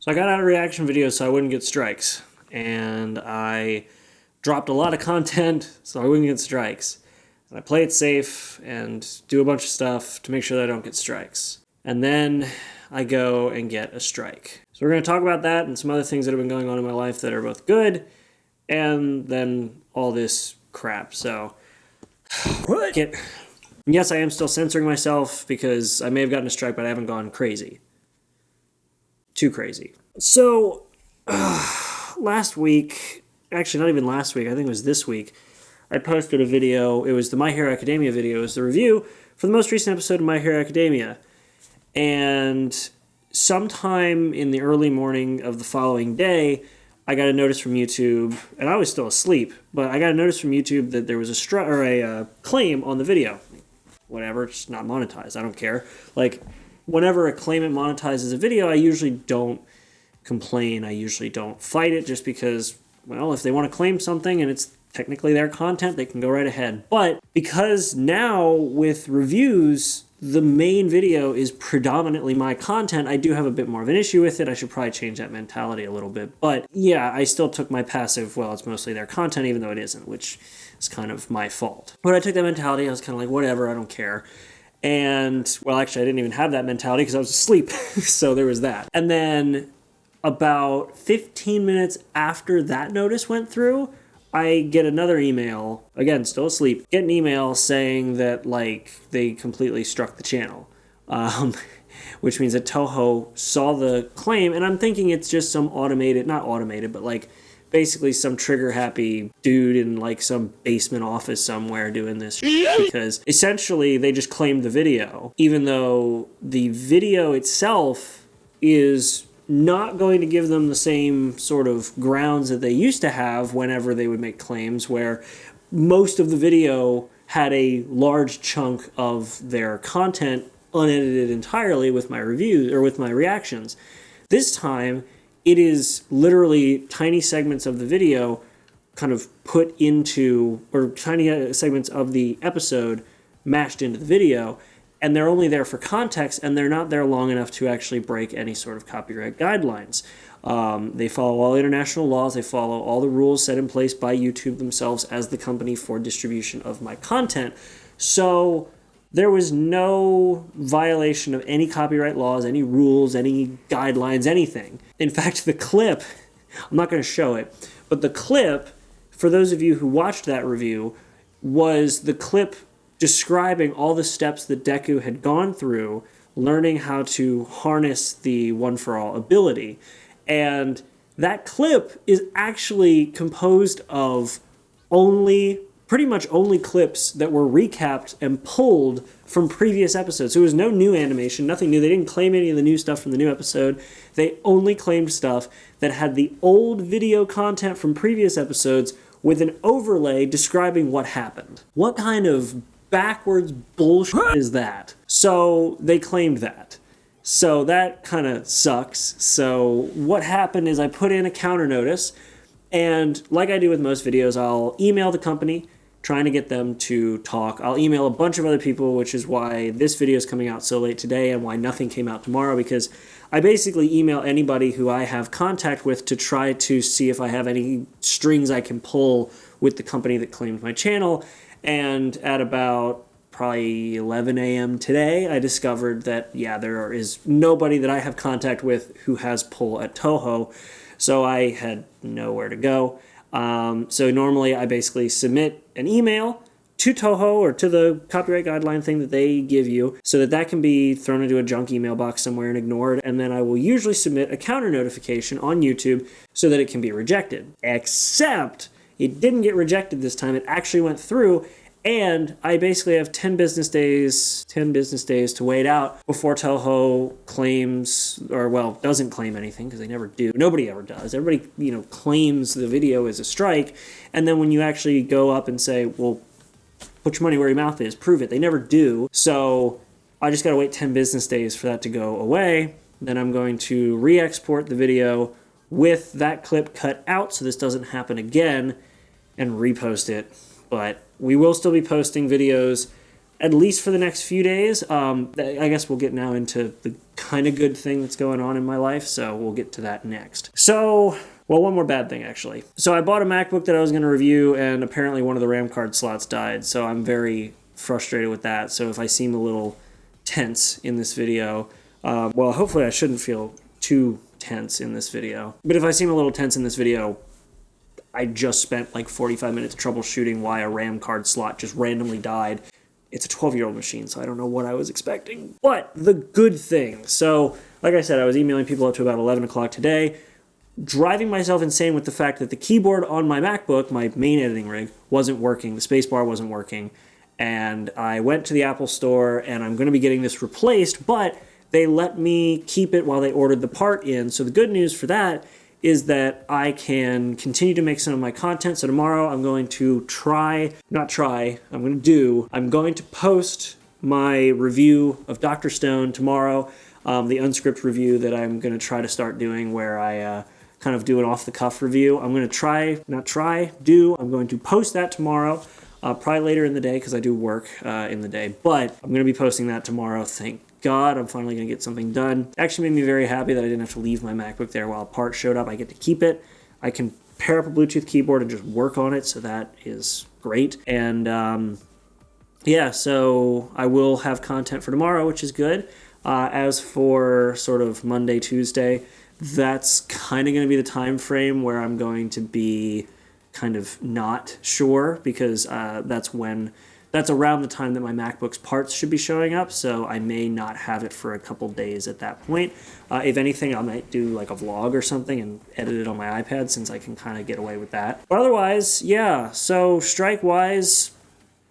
So I got out of reaction videos so I wouldn't get strikes. And I dropped a lot of content so I wouldn't get strikes. And I play it safe and do a bunch of stuff to make sure that I don't get strikes. And then I go and get a strike. So we're going to talk about that and some other things that have been going on in my life that are both good and then all this crap. So, yes, I am still censoring myself because I may have gotten a strike, but I haven't gone crazy. Too crazy. So, last week, actually not even last week, I think it was this week, I posted a video. It was the My Hero Academia video. It was the review for the most recent episode of My Hero Academia. And sometime in the early morning of the following day, I got a notice from YouTube, and I was still asleep, but I got a notice from YouTube that there was a claim on the video. Whatever, it's not monetized. I don't care. Like, whenever a claimant monetizes a video, I usually don't complain. I usually don't fight it just because, well, if they want to claim something and it's technically their content, they can go right ahead. But because now with reviews, the main video is predominantly my content, I do have a bit more of an issue with it. I should probably change that mentality a little bit. But yeah, I still took my passive, well, it's mostly their content, even though it isn't, which is kind of my fault. When I took that mentality, I was kind of like, whatever, I don't care. And, well, actually, I didn't even have that mentality because I was asleep. So there was that. And then about 15 minutes after that notice went through, I get another email, again, still asleep, get an email saying that, like, they completely struck the channel, which means that Toho saw the claim, and I'm thinking it's just some not automated, but, like, basically some trigger-happy dude in, like, some basement office somewhere doing this because essentially they just claimed the video, even though the video itself is not going to give them the same sort of grounds that they used to have whenever they would make claims, where most of the video had a large chunk of their content unedited entirely with my reviews or with my reactions. This time, it is literally tiny segments of the video kind of put into, or tiny segments of the episode mashed into the video, and they're only there for context, and they're not there long enough to actually break any sort of copyright guidelines. They follow all international laws. They follow all the rules set in place by YouTube themselves as the company for distribution of my content. So there was no violation of any copyright laws, any rules, any guidelines, anything. In fact, the clip, I'm not going to show it, but the clip, for those of you who watched that review, was the clip describing all the steps that Deku had gone through learning how to harness the One For All ability. And that clip is actually composed of pretty much only clips that were recapped and pulled from previous episodes. So it was no new animation, nothing new. They didn't claim any of the new stuff from the new episode. They only claimed stuff that had the old video content from previous episodes with an overlay describing what happened. What kind of backwards bullshit is that? So they claimed that. So that kind of sucks. So what happened is I put in a counter notice, and like I do with most videos, I'll email the company trying to get them to talk. I'll email a bunch of other people, which is why this video is coming out so late today and why nothing came out tomorrow, because I basically email anybody who I have contact with to try to see if I have any strings I can pull with the company that claimed my channel. And at about probably 11 a.m. today, I discovered that, yeah, there is nobody that I have contact with who has pull at Toho, so I had nowhere to go. So normally I basically submit an email to Toho or to the copyright guideline thing that they give you so that that can be thrown into a junk email box somewhere and ignored, and then I will usually submit a counter notification on YouTube so that it can be rejected. Except it didn't get rejected this time. It actually went through, and I basically have 10 business days to wait out before Toho claims, or well, doesn't claim anything, because they never do. Nobody ever does. Everybody, claims the video is a strike, and then when you actually go up and say, well, put your money where your mouth is, prove it, they never do. So I just gotta wait 10 business days for that to go away. Then I'm going to re-export the video with that clip cut out so this doesn't happen again, and repost it. But we will still be posting videos at least for the next few days. I guess we'll get now into the kind of good thing that's going on in my life, so we'll get to that next. So, well, one more bad thing, actually. So I bought a MacBook that I was going to review, and apparently one of the RAM card slots died, so I'm very frustrated with that. So if I seem a little tense in this video, well, hopefully I shouldn't feel too tense in this video. But if I seem a little tense in this video, I just spent like 45 minutes troubleshooting why a RAM card slot just randomly died. It's a 12-year-old machine, so I don't know what I was expecting. But the good thing, so like I said, I was emailing people up to about 11 o'clock today, driving myself insane with the fact that the keyboard on my MacBook, my main editing rig, wasn't working. The spacebar wasn't working. And I went to the Apple store, and I'm going to be getting this replaced, but they let me keep it while they ordered the part in. So the good news for that is that I can continue to make some of my content. So tomorrow I'm going to I'm going to post my review of Dr. Stone tomorrow, the unscripted review that I'm going to try to start doing, where I kind of do an off-the-cuff review. I'm going to I'm going to post that tomorrow, probably later in the day because I do work in the day, but I'm going to be posting that tomorrow. Thank God, I'm finally going to get something done. Actually made me very happy that I didn't have to leave my MacBook there while a part showed up. I get to keep it. I can pair up a Bluetooth keyboard and just work on it, so that is great. And yeah, so I will have content for tomorrow, which is good. As for sort of Monday, Tuesday, that's kind of going to be the time frame where I'm going to be kind of not sure, because that's around the time that my MacBook's parts should be showing up, so I may not have it for a couple days at that point. If anything, I might do like a vlog or something and edit it on my iPad, since I can kind of get away with that. But otherwise, yeah, so strike-wise,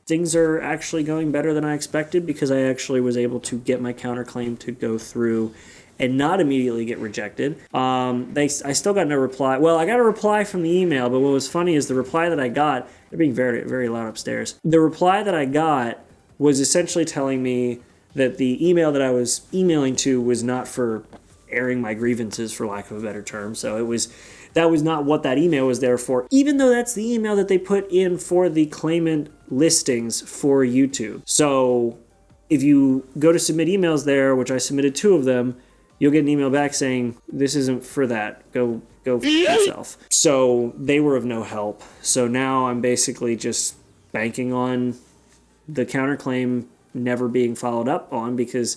things are actually going better than I expected, because I actually was able to get my counterclaim to go through and not immediately get rejected. I still got no reply. Well, I got a reply from the email, but what was funny is the reply that I got, they're being very, very loud upstairs. The reply that I got was essentially telling me that the email that I was emailing to was not for airing my grievances, for lack of a better term. So that was not what that email was there for, even though that's the email that they put in for the claimant listings for YouTube. So if you go to submit emails there, which I submitted 2 of them, you'll get an email back saying, this isn't for that. Go for yourself. So they were of no help. So now I'm basically just banking on the counterclaim never being followed up on, because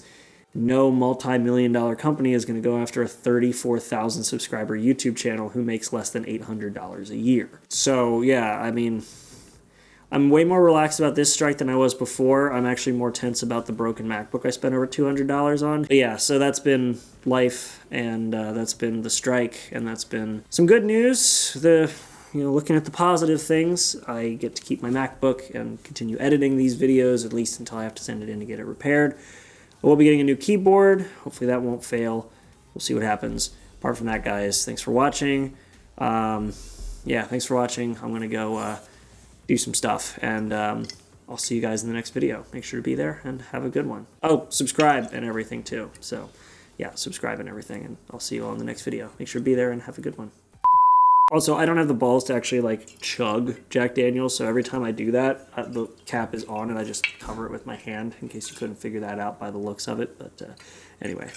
no multi-million-dollar company is going to go after a 34,000 subscriber YouTube channel who makes less than $800 a year. So yeah, I mean, I'm way more relaxed about this strike than I was before. I'm actually more tense about the broken MacBook I spent over $200 on. But yeah, so that's been life, and that's been the strike, and that's been some good news. Looking at the positive things, I get to keep my MacBook and continue editing these videos, at least until I have to send it in to get it repaired. I will be getting a new keyboard. Hopefully that won't fail. We'll see what happens. Apart from that, guys, thanks for watching. Yeah, thanks for watching. I'm going to go do some stuff, and I'll see you guys in the next video. Make sure to be there and have a good one. Oh, subscribe and everything too. So yeah, subscribe and everything, and I'll see you all in the next video. Make sure to be there and have a good one. Also, I don't have the balls to actually like chug Jack Daniels, so every time I do that, the cap is on and I just cover it with my hand, in case you couldn't figure that out by the looks of it. But anyway,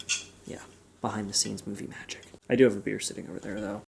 yeah, behind the scenes movie magic. I do have a beer sitting over there though.